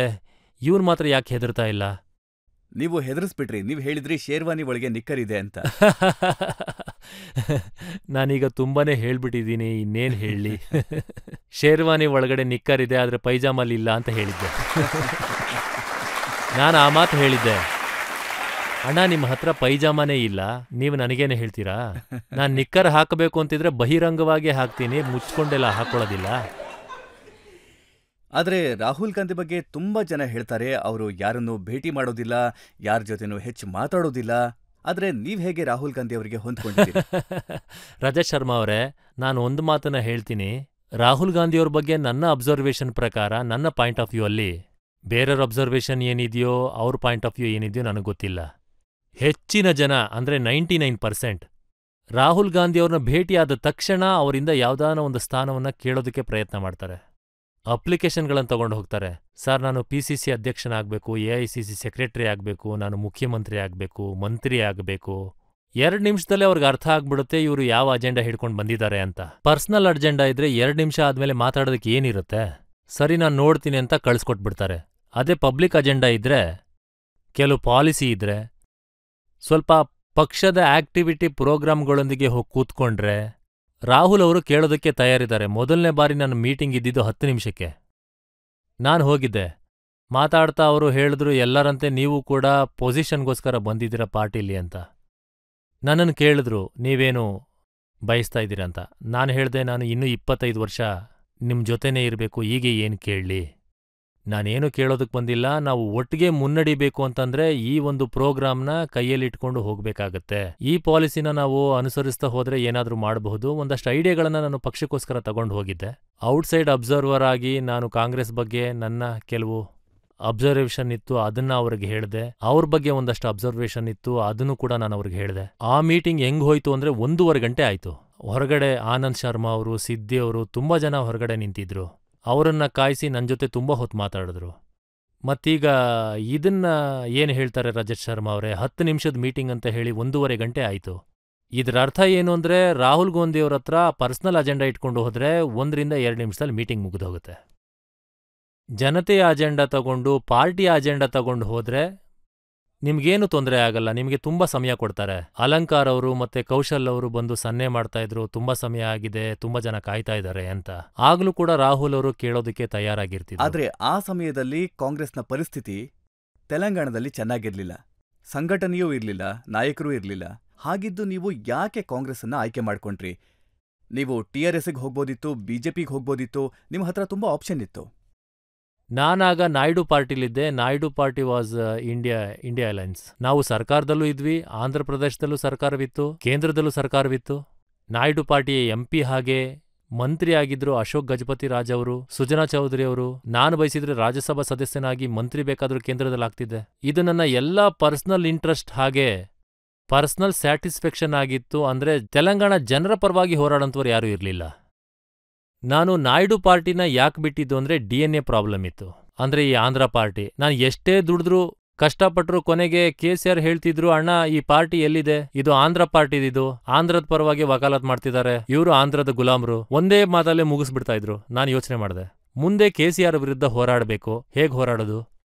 ಇವ್ನು ಮಾತ್ರ ಯಾಕೆ ಹೆದರ್ತಾ ಇಲ್ಲ. ನೀವು ಹೆದರ್ಸ್ಬಿಟ್ರಿ. ನೀವು ಹೇಳಿದ್ರಿ ಶೇರ್ವಾನಿ ಒಳಗೆ ನಿಕ್ಕರ್ ಇದೆ ಅಂತ. ನಾನೀಗ ತುಂಬಾನೇ ಹೇಳ್ಬಿಟ್ಟಿದ್ದೀನಿ, ಇನ್ನೇನ್ ಹೇಳಿ. ಶೇರ್ವಾನಿ ಒಳಗಡೆ ನಿಕ್ಕರ್ ಇದೆ, ಆದ್ರೆ ಪೈಜಾಮಲ್ಲಿ ಇಲ್ಲ ಅಂತ ಹೇಳಿದ್ದೆ. ನಾನು ಆ ಮಾತು ಹೇಳಿದ್ದೆ. ಅಣ್ಣ, ನಿಮ್ಮ ಹತ್ರ ಪೈಜಾಮನೇ ಇಲ್ಲ, ನೀವು ನನಗೇನೆ ಹೇಳ್ತೀರಾ? ನಾನು ನಿಕ್ಕರ್ ಹಾಕಬೇಕು ಅಂತಿದ್ರೆ ಬಹಿರಂಗವಾಗಿ ಹಾಕ್ತೀನಿ, ಮುಚ್ಕೊಂಡೆಲ್ಲ ಹಾಕೊಳ್ಳೋದಿಲ್ಲ. ಆದ್ರೆ ರಾಹುಲ್ ಗಾಂಧಿ ಬಗ್ಗೆ ತುಂಬಾ ಜನ ಹೇಳ್ತಾರೆ, ಅವರು ಯಾರನ್ನೂ ಭೇಟಿ ಮಾಡೋದಿಲ್ಲ, ಯಾರ ಜೊತೆನೂ ಹೆಚ್ಚು ಮಾತಾಡೋದಿಲ್ಲ. ಆದ್ರೆ ನೀವ್ ಹೇಗೆ ರಾಹುಲ್ ಗಾಂಧಿ ಅವರಿಗೆ ಹೊಂದ್ಕೊಂಡಿದ್ದೀರಿ? ರಜತ್ ಶರ್ಮಾ ಅವರೇ, ನಾನು ಒಂದು ಮಾತನ್ನ ಹೇಳ್ತೀನಿ. ರಾಹುಲ್ ಗಾಂಧಿಯವ್ರ ಬಗ್ಗೆ ನನ್ನ ಅಬ್ಸರ್ವೇಷನ್ ಪ್ರಕಾರ, ನನ್ನ ಪಾಯಿಂಟ್ ಆಫ್ ವ್ಯೂ ಅಲ್ಲಿ, ಬೇರೆಯವ್ರ ಅಬ್ಸರ್ವೇಷನ್ ಏನಿದೆಯೋ, ಅವ್ರ ಪಾಯಿಂಟ್ ಆಫ್ ವ್ಯೂ ಏನಿದೆಯೋ ನನಗೆ ಗೊತ್ತಿಲ್ಲ. ಹೆಚ್ಚಿನ ಜನ ಅಂದ್ರೆ 99% ರಾಹುಲ್ ಗಾಂಧಿಯವ್ರನ್ನ ಭೇಟಿಯಾದ ತಕ್ಷಣ ಅವರಿಂದ ಯಾವ್ದಾನ ಒಂದು ಸ್ಥಾನವನ್ನ ಕೇಳೋದಕ್ಕೆ ಪ್ರಯತ್ನ ಮಾಡ್ತಾರೆ. ಅಪ್ಲಿಕೇಶನ್ಗಳನ್ನು ತಗೊಂಡು ಹೋಗ್ತಾರೆ. ಸರ್, ನಾನು PCC ಅಧ್ಯಕ್ಷನಾಗಬೇಕು, AICC ಸೆಕ್ರೆಟರಿ ಆಗಬೇಕು, ನಾನು ಮುಖ್ಯಮಂತ್ರಿ ಆಗಬೇಕು, ಮಂತ್ರಿ ಆಗಬೇಕು. 2 ನಿಮಿಷದಲ್ಲೇ ಅವ್ರಿಗೆ ಅರ್ಥ ಆಗ್ಬಿಡುತ್ತೆ ಇವರು ಯಾವ ಅಜೆಂಡಾ ಹಿಡ್ಕೊಂಡು ಬಂದಿದ್ದಾರೆ ಅಂತ. ಪರ್ಸನಲ್ ಅಜೆಂಡಾ ಇದ್ರೆ 2 ನಿಮಿಷ ಆದ್ಮೇಲೆ ಮಾತಾಡೋದಕ್ಕೆ ಏನಿರುತ್ತೆ? ಸರಿ, ನಾನು ನೋಡ್ತೀನಿ ಅಂತ ಕಳಿಸ್ಕೊಟ್ಬಿಡ್ತಾರೆ. ಅದೇ ಪಬ್ಲಿಕ್ ಅಜೆಂಡಾ ಇದ್ರೆ, ಕೆಲವು ಪಾಲಿಸಿ ಇದ್ರೆ, ಸ್ವಲ್ಪ ಪಕ್ಷದ ಆಕ್ಟಿವಿಟಿ ಪ್ರೋಗ್ರಾಮ್ಗಳೊಂದಿಗೆ ಹೋಗಿ ಕೂತ್ಕೊಂಡ್ರೆ ರಾಹುಲ್ ಅವರು ಕೇಳೋದಕ್ಕೆ ತಯಾರಿದ್ದಾರೆ. ಮೊದಲನೇ ಬಾರಿ ನನ್ನ ಮೀಟಿಂಗ್ ಇದ್ದಿದ್ದು 10 ನಿಮಿಷಕ್ಕೆ. ನಾನು ಹೋಗಿದ್ದೆ. ಮಾತಾಡ್ತಾ ಅವರು ಹೇಳಿದ್ರು, ಎಲ್ಲರಂತೆ ನೀವು ಕೂಡ ಪೊಸಿಷನ್ಗೋಸ್ಕರ ಬಂದಿದ್ದೀರ ಪಾರ್ಟಿಲಿ ಅಂತ. ನನ್ನನ್ನು ಕೇಳಿದ್ರು, ನೀವೇನು ಬಯಸ್ತಾ ಇದ್ದೀರಾ ಅಂತ. ನಾನು ಹೇಳ್ದೆ, ನಾನು ಇನ್ನೂ 25 ವರ್ಷ ನಿಮ್ ಜೊತೆನೇ ಇರಬೇಕು, ಹೀಗೆ ಏನು ಕೇಳಲಿ? ನಾನೇನು ಕೇಳೋದಕ್ಕೆ ಬಂದಿಲ್ಲ. ನಾವು ಒಟ್ಟಿಗೆ ಮುನ್ನಡಿಬೇಕು ಅಂತಂದ್ರೆ ಈ ಒಂದು ಪ್ರೋಗ್ರಾಮ್ನ ಕೈಯಲ್ಲಿಟ್ಕೊಂಡು ಹೋಗ್ಬೇಕಾಗತ್ತೆ. ಈ ಪಾಲಿಸಿನ ನಾವು ಅನುಸರಿಸ್ತಾ ಹೋದ್ರೆ ಏನಾದ್ರೂ ಮಾಡಬಹುದು. ಒಂದಷ್ಟು ಐಡಿಯಾಗಳನ್ನ ನಾನು ಪಕ್ಷಕ್ಕೋಸ್ಕರ ತಗೊಂಡು ಹೋಗಿದ್ದೆ. ಔಟ್ಸೈಡ್ ಅಬ್ಸರ್ವರ್ ಆಗಿ ನಾನು ಕಾಂಗ್ರೆಸ್ ಬಗ್ಗೆ ನನ್ನ ಕೆಲವು ಅಬ್ಸರ್ವೇಷನ್ ಇತ್ತು, ಅದನ್ನ ಅವ್ರಿಗೆ ಹೇಳ್ದೆ. ಅವ್ರ ಬಗ್ಗೆ ಒಂದಷ್ಟು ಅಬ್ಸರ್ವೇಷನ್ ಇತ್ತು, ಅದನ್ನು ಕೂಡ ನಾನು ಅವ್ರಿಗೆ ಹೇಳ್ದೆ. ಆ ಮೀಟಿಂಗ್ ಹೆಂಗ್ ಹೋಯ್ತು ಅಂದ್ರೆ 1.5 ಗಂಟೆ ಆಯ್ತು. ಹೊರಗಡೆ ಆನಂದ್ ಶರ್ಮಾ ಅವರು, ಸಿದ್ದಿ ಅವರು, ತುಂಬಾ ಜನ ಹೊರಗಡೆ ನಿಂತಿದ್ರು. ಅವರನ್ನ ಕಾಯಿಸಿ ನನ್ನ ಜೊತೆ ತುಂಬಾ ಹೊತ್ತು ಮಾತಾಡಿದ್ರು. ಮತ್ತೀಗ ಇದನ್ನ ಏನು ಹೇಳ್ತಾರೆ ರಜತ್ ಶರ್ಮಾ ಅವರೇ? 10 ನಿಮಿಷದ ಮೀಟಿಂಗ್ ಅಂತ ಹೇಳಿ 1.5 ಗಂಟೆ ಆಯ್ತು. ಇದರ ಅರ್ಥ ಏನು ಅಂದ್ರೆ, ರಾಹುಲ್ ಗಾಂಧಿಯವ್ರ ಹತ್ರ ಪರ್ಸನಲ್ ಅಜೆಂಡಾ ಇಟ್ಕೊಂಡು ಹೋದ್ರೆ 1 ರಿಂದ 2 ನಿಮಿಷದಲ್ಲಿ ಮೀಟಿಂಗ್ ಮುಗಿದೋಗುತ್ತೆ. ಜನತೆಯ ಅಜೆಂಡಾ ತಗೊಂಡು, ಪಾರ್ಟಿಯ ಅಜೆಂಡಾ ತಗೊಂಡು ಹೋದ್ರೆ ನಿಮ್ಗೇನು ತೊಂದರೆ ಆಗಲ್ಲ. ನಿಮಗೆ ತುಂಬಾ ಸಮಯ ಕೊಡ್ತಾರೆ. ಅಲಂಕಾರ್ ಅವರು ಮತ್ತೆ ಕೌಶಲ್ ಅವರು ಬಂದು ಸನ್ನೆ ಮಾಡ್ತಾ ಇದ್ರು, ತುಂಬಾ ಸಮಯ ಆಗಿದೆ, ತುಂಬಾ ಜನ ಕಾಯ್ತಾ ಇದ್ದಾರೆ ಅಂತ. ಆಗ್ಲೂ ಕೂಡ ರಾಹುಲ್ ಅವರು ಕೇಳೋದಕ್ಕೆ ತಯಾರಾಗಿರ್ತಿದ್ರು. ಆದ್ರೆ ಆ ಸಮಯದಲ್ಲಿ ಕಾಂಗ್ರೆಸ್ನ ಪರಿಸ್ಥಿತಿ ತೆಲಂಗಾಣದಲ್ಲಿ ಚೆನ್ನಾಗಿರ್ಲಿಲ್ಲ. ಸಂಘಟನೆಯೂ ಇರ್ಲಿಲ್ಲ, ನಾಯಕರೂ ಇರ್ಲಿಲ್ಲ. ಹಾಗಿದ್ದು ನೀವು ಯಾಕೆ ಕಾಂಗ್ರೆಸ್ ಅನ್ನ ಆಯ್ಕೆ ಮಾಡ್ಕೊಂಡ್ರಿ? ನೀವು TRSಗೆ ಹೋಗ್ಬೋದಿತ್ತು, BJPಗೆ ಹೋಗ್ಬೋದಿತ್ತು, ನಿಮ್ಮ ಹತ್ರ ತುಂಬಾ ಆಪ್ಷನ್ ಇತ್ತು. ನಾನಾಗ ನಾಯ್ಡು ಪಾರ್ಟಿಲಿದ್ದೆ. Naidu party was India alliance. ನಾವು ಸರ್ಕಾರದಲ್ಲೂ ಇದ್ವಿ, ಆಂಧ್ರ ಪ್ರದೇಶದಲ್ಲೂ ಸರ್ಕಾರವಿತ್ತು, ಕೇಂದ್ರದಲ್ಲೂ ಸರ್ಕಾರವಿತ್ತು. ನಾಯ್ಡು ಪಾರ್ಟಿಯ MP ಹಾಗೆ ಮಂತ್ರಿ ಆಗಿದ್ರು ಅಶೋಕ್ ಗಜಪತಿ ರಾಜ್ ಅವರು, ಸುಜನಾ ಚೌಧರಿ ಅವರು. ನಾನು ಬಯಸಿದ್ರೆ ರಾಜ್ಯಸಭಾ ಸದಸ್ಯನಾಗಿ ಮಂತ್ರಿ ಬೇಕಾದ್ರೂ ಕೇಂದ್ರದಲ್ಲಿ ಆಗ್ತಿದ್ದೆ. ಇದು ನನ್ನ ಎಲ್ಲಾ ಪರ್ಸನಲ್ ಇಂಟ್ರೆಸ್ಟ್ ಹಾಗೆ ಪರ್ಸನಲ್ ಸ್ಯಾಟಿಸ್ಫ್ಯಾಕ್ಷನ್ ಆಗಿತ್ತು. ಅಂದ್ರೆ ತೆಲಂಗಾಣ ಜನರ ಪರವಾಗಿ ಹೋರಾಡೋಂಥವ್ರು ಯಾರೂ ಇರಲಿಲ್ಲ. ನಾನು ನಾಯ್ಡು ಪಾರ್ಟಿನ ಯಾಕೆ ಬಿಟ್ಟಿದ್ದು ಅಂದ್ರೆ DNA ಪ್ರಾಬ್ಲಮ್ ಇತ್ತು. ಅಂದ್ರೆ ಈ ಆಂಧ್ರ ಪಾರ್ಟಿ, ನಾನು ಎಷ್ಟೇ ದುಡಿದ್ರು ಕಷ್ಟಪಟ್ರು ಕೊನೆಗೆ KCR ಹೇಳ್ತಿದ್ರು, ಅಣ್ಣ ಈ ಪಾರ್ಟಿ ಎಲ್ಲಿದೆ, ಇದು ಆಂಧ್ರ ಪಾರ್ಟಿದಿದು, ಆಂಧ್ರದ ಪರವಾಗಿ ವಕಾಲತ್ ಮಾಡ್ತಿದ್ದಾರೆ, ಇವರು ಆಂಧ್ರದ ಗುಲಾಮ್ರು. ಒಂದೇ ಮಾತಲ್ಲೇ ಮುಗಿಸ್ಬಿಡ್ತಾ ಇದ್ರು. ನಾನು ಯೋಚನೆ ಮಾಡಿದೆ, ಮುಂದೆ KCR ವಿರುದ್ಧ ಹೋರಾಡಬೇಕು, ಹೇಗ್ ಹೋರಾಡೋದು?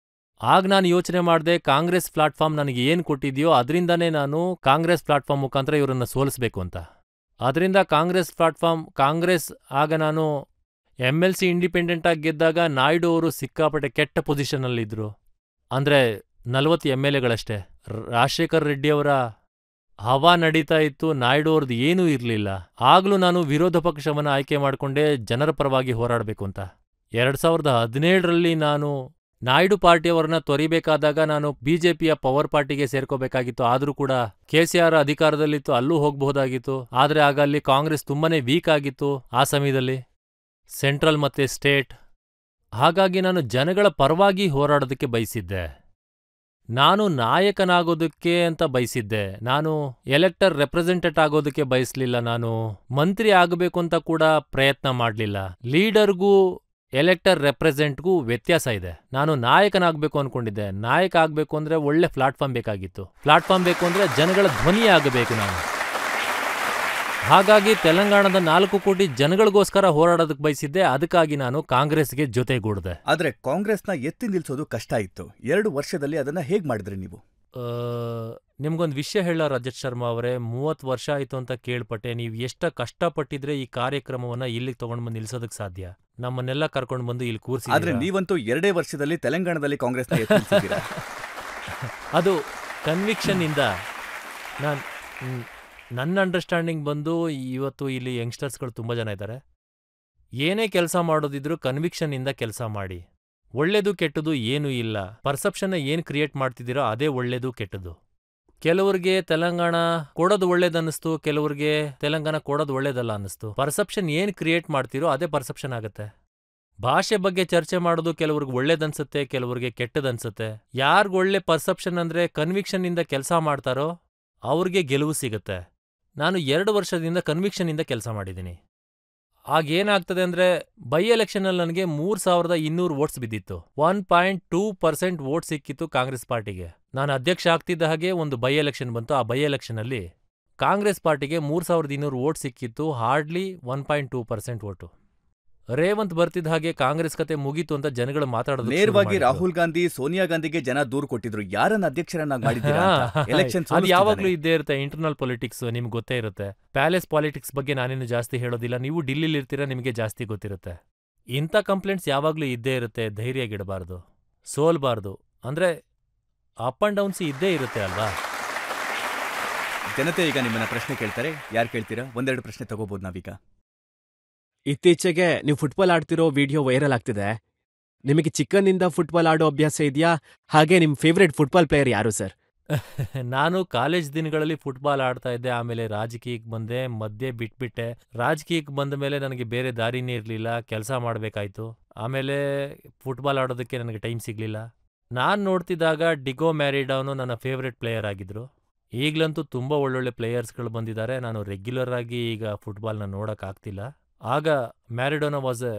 ಆಗ ನಾನು ಯೋಚನೆ ಮಾಡಿದೆ, ಕಾಂಗ್ರೆಸ್ ಪ್ಲಾಟ್ಫಾರ್ಮ್ ನನಗೆ ಏನು ಕೊಟ್ಟಿದ್ಯೋ ಅದರಿಂದಾನೇ ನಾನು ಕಾಂಗ್ರೆಸ್ ಪ್ಲಾಟ್ಫಾರ್ಮ್ ಮುಖಾಂತರ ಇವರನ್ನ ಸೋಲಿಸ್ಬೇಕು ಅಂತ. ಅದರಿಂದ ಕಾಂಗ್ರೆಸ್ ಆಗ ನಾನು MLC ಇಂಡಿಪೆಂಡೆಂಟ್ ಆಗಿ ಗೆದ್ದಾಗ ನಾಯ್ಡು ಅವರು ಸಿಕ್ಕಾಪಟ್ಟೆ ಕೆಟ್ಟ ಪೊಸಿಷನ್ನಲ್ಲಿದ್ರು. ಅಂದ್ರೆ 40 MLAಗಳಷ್ಟೇ. ರಾಜಶೇಖರ್ ರೆಡ್ಡಿ ಅವರ ಹವಾ ನಡೀತಾ ಇತ್ತು, ನಾಯ್ಡು ಅವ್ರದ್ದು ಏನೂ ಇರಲಿಲ್ಲ. ಆಗ್ಲೂ ನಾನು ವಿರೋಧ ಪಕ್ಷವನ್ನು ಆಯ್ಕೆ ಮಾಡಿಕೊಂಡೆ, ಜನರ ಪರವಾಗಿ ಹೋರಾಡಬೇಕು ಅಂತ. 2017ರಲ್ಲಿ ನಾನು ನಾಯ್ಡು ಪಾರ್ಟಿಯವರನ್ನ ತೊರಿಬೇಕಾದಾಗ ನಾನು ಬಿಜೆಪಿಯ ಪವರ್ ಪಾರ್ಟಿಗೆ ಸೇರ್ಕೋಬೇಕಾಗಿತ್ತು. ಆದ್ರೂ ಕೂಡ KCR ಅಧಿಕಾರದಲ್ಲಿತ್ತು, ಅಲ್ಲೂ ಹೋಗ್ಬಹುದಾಗಿತ್ತು. ಆದ್ರೆ ಆಗ ಅಲ್ಲಿ ಕಾಂಗ್ರೆಸ್ ತುಂಬಾನೇ ವೀಕ್ ಆಗಿತ್ತು ಆ ಸಮಯದಲ್ಲಿ, ಸೆಂಟ್ರಲ್ ಮತ್ತೆ ಸ್ಟೇಟ್. ಹಾಗಾಗಿ ನಾನು ಜನಗಳ ಪರವಾಗಿ ಹೋರಾಡೋದಕ್ಕೆ ಬಯಸಿದ್ದೆ. ನಾನು ನಾಯಕನಾಗೋದಕ್ಕೆ ಅಂತ ಬಯಸಿದ್ದೆ. ನಾನು ಎಲೆಕ್ಟರ್ ರೆಪ್ರೆಸೆಂಟೇಟಿವ್ ಆಗೋದಕ್ಕೆ ಬಯಸಲಿಲ್ಲ. ನಾನು ಮಂತ್ರಿ ಆಗಬೇಕು ಅಂತ ಕೂಡ ಪ್ರಯತ್ನ ಮಾಡಲಿಲ್ಲ. ಲೀಡರ್ಗೂ ಎಲೆಕ್ಟರ್ ರೆಪ್ರೆಸೆಂಟ್ಗೂ ವ್ಯತ್ಯಾಸ ಇದೆ. ನಾನು ನಾಯಕನಾಗಬೇಕು ಅನ್ಕೊಂಡಿದ್ದೆ. ನಾಯಕ ಆಗಬೇಕು ಅಂದ್ರೆ ಒಳ್ಳೆ ಪ್ಲಾಟ್ಫಾರ್ಮ್ ಬೇಕಾಗಿತ್ತು. ಪ್ಲಾಟ್ಫಾರ್ಮ್ ಬೇಕು ಅಂದ್ರೆ ಜನಗಳ ಧ್ವನಿ ಆಗಬೇಕು ನಾನು. ಹಾಗಾಗಿ ತೆಲಂಗಾಣದ 4 ಕೋಟಿ ಜನಗಳಿಗೋಸ್ಕರ ಹೋರಾಡೋದಕ್ಕೆ ಬಯಸಿದ್ದೆ. ಅದಕ್ಕಾಗಿ ನಾನು ಕಾಂಗ್ರೆಸ್ಗೆ ಜೊತೆಗೂಡಿದೆ. ಆದ್ರೆ ಕಾಂಗ್ರೆಸ್ನ ಎತ್ತಿ ನಿಲ್ಸೋದು ಕಷ್ಟ ಇತ್ತು. 2 ವರ್ಷದಲ್ಲಿ ಅದನ್ನ ಹೇಗ್ ಮಾಡಿದ್ರಿ ನೀವು? ನಿಮ್ಗೊಂದು ವಿಷಯ ಹೇಳ ರಜತ್ ಶರ್ಮಾ ಅವರೇ, 30 ವರ್ಷ ಆಯ್ತು ಅಂತ ಕೇಳ್ಪಟ್ಟೆ. ನೀವು ಎಷ್ಟು ಕಷ್ಟಪಟ್ಟಿದ್ರೆ ಈ ಕಾರ್ಯಕ್ರಮವನ್ನ ಇಲ್ಲಿಗೆ ತಗೊಂಡ್ಬಂದು ನಿಲ್ಸೋದಕ್ಕೆ ಸಾಧ್ಯ? ನಮ್ಮನ್ನೆಲ್ಲ ಕರ್ಕೊಂಡು ಬಂದು ಇಲ್ಲಿ ಕೂರಿಸಿ. ಆದ್ರೆ ನೀವಂತೂ 2 ವರ್ಷದಲ್ಲಿ ತೆಲಂಗಾಣದಲ್ಲಿ ಕಾಂಗ್ರೆಸ್ನ ಎತ್ತಿ ನಿಲ್ಸಿದ್ದೀರಾ. ಅದು ಕನ್ವಿಕ್ಷನ್ ಇಂದ. ನನ್ನ ಅಂಡರ್ಸ್ಟ್ಯಾಂಡಿಂಗ್ ಬಂದು ಇವತ್ತು ಇಲ್ಲಿ ಯಂಗ್ಸ್ಟರ್ಸ್ಗಳು ತುಂಬ ಜನ ಇದ್ದಾರೆ. ಏನೇ ಕೆಲಸ ಮಾಡೋದಿದ್ರು ಕನ್ವಿಕ್ಷನ್ ಇಂದ ಕೆಲಸ ಮಾಡಿ. ಒಳ್ಳೇದು ಕೆಟ್ಟದು ಏನೂ ಇಲ್ಲ. ಪರ್ಸೆಪ್ಷನ್ನ ಏನು ಕ್ರಿಯೇಟ್ ಮಾಡ್ತಿದ್ದೀರೋ ಅದೇ ಒಳ್ಳೇದು ಕೆಟ್ಟದು. ಕೆಲವ್ರಿಗೆ ತೆಲಂಗಾಣ ಕೊಡೋದು ಒಳ್ಳೇದನ್ನಿಸ್ತು, ಕೆಲವ್ರಿಗೆ ತೆಲಂಗಾಣ ಕೊಡೋದು ಒಳ್ಳೇದಲ್ಲ ಅನ್ನಿಸ್ತು. ಪರ್ಸೆಪ್ಷನ್ ಏನು ಕ್ರಿಯೇಟ್ ಮಾಡ್ತಿರೋ ಅದೇ ಪರ್ಸೆಪ್ಷನ್ ಆಗುತ್ತೆ. ಭಾಷೆ ಬಗ್ಗೆ ಚರ್ಚೆ ಮಾಡೋದು ಕೆಲವ್ರಿಗೆ ಒಳ್ಳೇದನ್ಸುತ್ತೆ, ಕೆಲವ್ರಿಗೆ ಕೆಟ್ಟದನ್ಸುತ್ತೆ. ಯಾರ್ಗ್ ಒಳ್ಳೆ ಪರ್ಸೆಪ್ಷನ್ ಅಂದ್ರೆ ಕನ್ವಿಕ್ಷನ್ ಇಂದ ಕೆಲಸ ಮಾಡ್ತಾರೋ ಅವ್ರಿಗೆ ಗೆಲುವು ಸಿಗುತ್ತೆ. ನಾನು 2 ವರ್ಷದಿಂದ ಕನ್ವಿಕ್ಷನ್ ಇಂದ ಕೆಲಸ ಮಾಡಿದ್ದೀನಿ. ಆಗೇನಾಗ್ತದೆ ಅಂದ್ರೆ ಬೈ ಎಲೆಕ್ಷನಲ್ಲಿ ನನಗೆ 3200 ವೋಟ್ಸ್ ಬಿದ್ದಿತ್ತು. 1.2% ವೋಟ್ ಸಿಕ್ಕಿತ್ತು ಕಾಂಗ್ರೆಸ್ ಪಾರ್ಟಿಗೆ. ನಾನು ಅಧ್ಯಕ್ಷ ಆಗ್ತಿದ್ದ ಹಾಗೆ ಒಂದು ಬೈ ಎಲೆಕ್ಷನ್ ಬಂತು. ಆ ಬೈ ಎಲೆಕ್ಷನಲ್ಲಿ ಕಾಂಗ್ರೆಸ್ ಪಾರ್ಟಿಗೆ 3200 ವೋಟ್ ಸಿಕ್ಕಿತ್ತು. Hardly 1.2% vote. ರೇವಂತ್ ಬರ್ತಿದ್ದ ಹಾಗೆ ಕಾಂಗ್ರೆಸ್ ಕತೆ ಮುಗೀತು ಅಂತ ಜನಗಳು ಮಾತಾಡೋದು. ನೇರವಾಗಿ ರಾಹುಲ್ ಗಾಂಧಿ, ಸೋನಿಯಾ ಗಾಂಧಿಗೆ ಜನ ದೂರು ಕೊಟ್ಟಿದ್ರು, ಯಾರನ್ನ ಅಧ್ಯಕ್ಷರನ್ನಾಗಿ ಮಾಡಿದ್ದೀರಾ ಅಂತ. ಎಲೆಕ್ಷನ್ ಅದು ಯಾವಾಗ್ಲೂ ಇದ್ದೇ ಇರುತ್ತೆ. ಇಂಟರ್ನಲ್ ಪೊಲಿಟಿಕ್ಸ್ ನಿಮ್ಗೆ ಗೊತ್ತೇ ಇರುತ್ತೆ. ಪ್ಯಾಲೇಸ್ ಪಾಲಿಟಿಕ್ಸ್ ಬಗ್ಗೆ ನಾನೇನು ಜಾಸ್ತಿ ಹೇಳೋದಿಲ್ಲ. ನೀವು ಡಿಲ್ಲಿಲಿ ಇರ್ತೀರಾ, ನಿಮಗೆ ಜಾಸ್ತಿ ಗೊತ್ತಿರುತ್ತೆ. ಇಂಥ ಕಂಪ್ಲೇಂಟ್ಸ್ ಯಾವಾಗ್ಲೂ ಇದ್ದೇ ಇರುತ್ತೆ. ಧೈರ್ಯಗಿಡಬಾರ್ದು, ಸೋಲ್ಬಾರ್ದು. ಅಂದ್ರೆ ಅಪ್ ಅಂಡ್ ಡೌನ್ಸ್ ಇದ್ದೇ ಇರುತ್ತೆ ಅಲ್ವಾ. ಜನತೆ ಈಗ ನಿಮ್ಮನ್ನ ಪ್ರಶ್ನೆ ಕೇಳ್ತಾರೆ, ಯಾರು ಕೇಳ್ತೀರಾ? 1-2 ಪ್ರಶ್ನೆ ತಗೋಬಹುದು ನಾವೀಗ. ಇತ್ತೀಚೆಗೆ ನೀವು ಫುಟ್ಬಾಲ್ ಆಡ್ತಿರೋ ವಿಡಿಯೋ ವೈರಲ್ ಆಗ್ತಿದೆ. ನಿಮಗೆ ಚಿಕ್ಕಂದಿನಿಂದ ಫುಟ್ಬಾಲ್ ಆಡೋ ಅಭ್ಯಾಸ ಇದೆಯಾ? ಹಾಗೆ ನಿಮ್ ಫೇವ್ರೆಟ್ ಫುಟ್ಬಾಲ್ ಪ್ಲೇಯರ್ ಯಾರು ಸರ್? ನಾನು ಕಾಲೇಜ್ ದಿನಗಳಲ್ಲಿ ಫುಟ್ಬಾಲ್ ಆಡ್ತಾ ಇದ್ದೆ. ಆಮೇಲೆ ರಾಜಕೀಯಕ್ಕೆ ಬಂದೆ, ಮಧ್ಯೆ ಬಿಟ್ಬಿಟ್ಟೆ. ರಾಜಕೀಯಕ್ಕೆ ಬಂದ ಮೇಲೆ ನನಗೆ ಬೇರೆ ದಾರಿನೇ ಇರಲಿಲ್ಲ, ಕೆಲಸ ಮಾಡಬೇಕಾಯ್ತು. ಆಮೇಲೆ ಫುಟ್ಬಾಲ್ ಆಡೋದಕ್ಕೆ ನನಗೆ ಟೈಮ್ ಸಿಗಲಿಲ್ಲ. ನಾನು ನೋಡ್ತಿದ್ದಾಗ ಡಿಗೋ ಮ್ಯಾರಿಡೋನು ನನ್ನ ಫೇವ್ರೆಟ್ ಪ್ಲೇಯರ್ ಆಗಿದ್ರು. ಈಗಲಂತೂ ತುಂಬ ಒಳ್ಳೊಳ್ಳೆ ಪ್ಲೇಯರ್ಸ್ಗಳು ಬಂದಿದ್ದಾರೆ. ನಾನು ರೆಗ್ಯುಲರ್ ಆಗಿ ಈಗ ಫುಟ್ಬಾಲ್ನ ನೋಡೋಕ್ಕಾಗ್ತಿಲ್ಲ. ಆಗ ಮ್ಯಾರಿಡೋನಾ ವಾಸ್ ಎ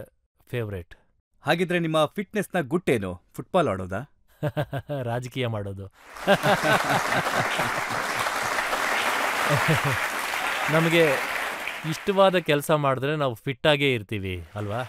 ಫೇವ್ರೇಟ್. ಹಾಗಿದ್ರೆ ನಿಮ್ಮ ಫಿಟ್ನೆಸ್ನ ಗುಟ್ಟೇನು? ಫುಟ್ಬಾಲ್ ಆಡೋದಾ, ರಾಜಕೀಯ ಮಾಡೋದು? ನಮಗೆ ಇಷ್ಟವಾದ ಕೆಲಸ ಮಾಡಿದ್ರೆ ನಾವು ಫಿಟ್ಟಾಗೇ ಇರ್ತೀವಿ ಅಲ್ವಾ.